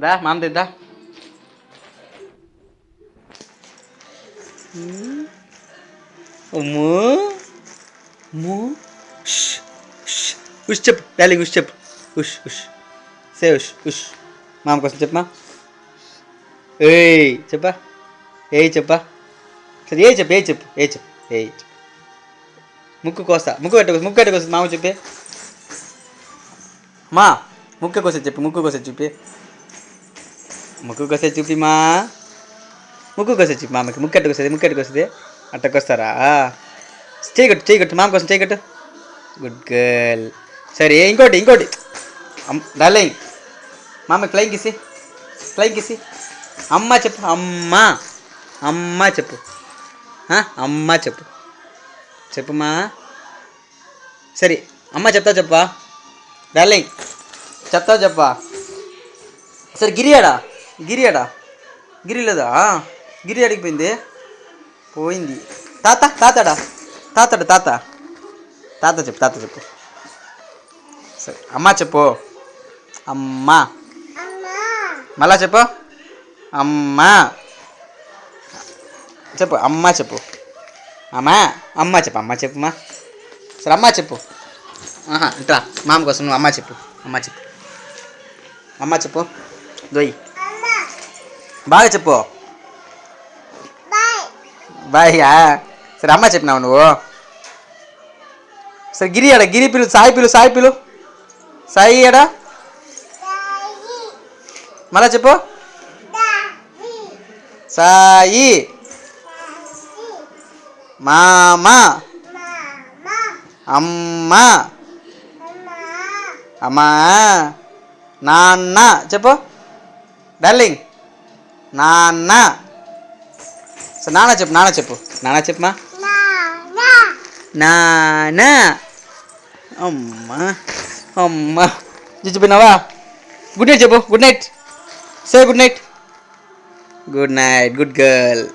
దా మామ దిద్దా. అమ్మో అమ్మో. ఉష్ చెప్పు డార్లింగ్, ఉష్ చెప్పు. ఉష్ ఉష్ సే ఉష్ ఉష్. మామ కోసం చెప్పమా. ఏయ్ చెప్పా. ఏయ్ చెప్పా. సరే ఏ చెప్పు, ఏ చెప్పు, ఏ చెప్పు, ఏ చెప్పు. ముక్కు కోస్తా, ముక్కు కట్ట కోస్తా మామ చెప్పి. మా ముక్కు కోసే చెప్పు, ముక్కు కోసే చూపి. ముక్కు కోసే చూపి మా. ముక్కు కోసే చూపి మామకి. ముక్కట్టు కోసేది, ముక్కట్టు కోసేది. అట్టకొస్తారా. చేయగట్టు చేయగట్టు మామ కోసం చేయగట్టు. Good girl. సరే ఇంకోటి ఇంకోటి. డార్లింగ్ మామకి ఫ్లైంగ్ కిసి. ఫ్లైంగ్ కిసి. అమ్మ చెప్పు. అమ్మ అమ్మ చెప్పు. అమ్మ చెప్పు. చెప్పుమా. సరే అమ్మ చెప్తా చెప్పా. డార్లింగ్ చెప్తావు చెప్పా. సరే గిరియాడా. గిరియాడా. గిరి లేదా. గిరి అడిగిపోయింది. పోయింది. తాత తాతాడా. తాతాడు తాత. తాత చెప్పు, తాత చెప్పు. సరే అమ్మ చెప్పు. అమ్మ. మళ్ళా చెప్పు. అమ్మ చెప్పు. అమ్మ చెప్పు. అమ్మా. అమ్మ చెప్పు. అమ్మ చెప్పుమా. సరే అమ్మ చెప్పు. ఇంట్రా మామ కోసం నువ్వు అమ్మ చెప్పు. అమ్మ చెప్పు. అమ్మ చెప్పు. దొయ్యి బాగా చెప్పు. బాయ్. సరే అమ్మ చెప్పినావు నువ్వు. సరే గిరి అడా. గిరి పిలు. సాయి పిలు. సాయి పిలు. సాయి అడా. మళ్ళా చెప్పు. సాయి. మామ. అమ్మ. అమ్మా. నాన్న చెప్పు. డార్లింగ్ నాన్న. సరే నాన్న చెప్పు. నాన్న చెప్పు. నాన్న చెప్పుమా. నాన్న. అమ్మా అమ్మా. చెప్పినావా. గుడ్ నైట్ చెప్పు. Good night. Say good night. Good night. Good girl.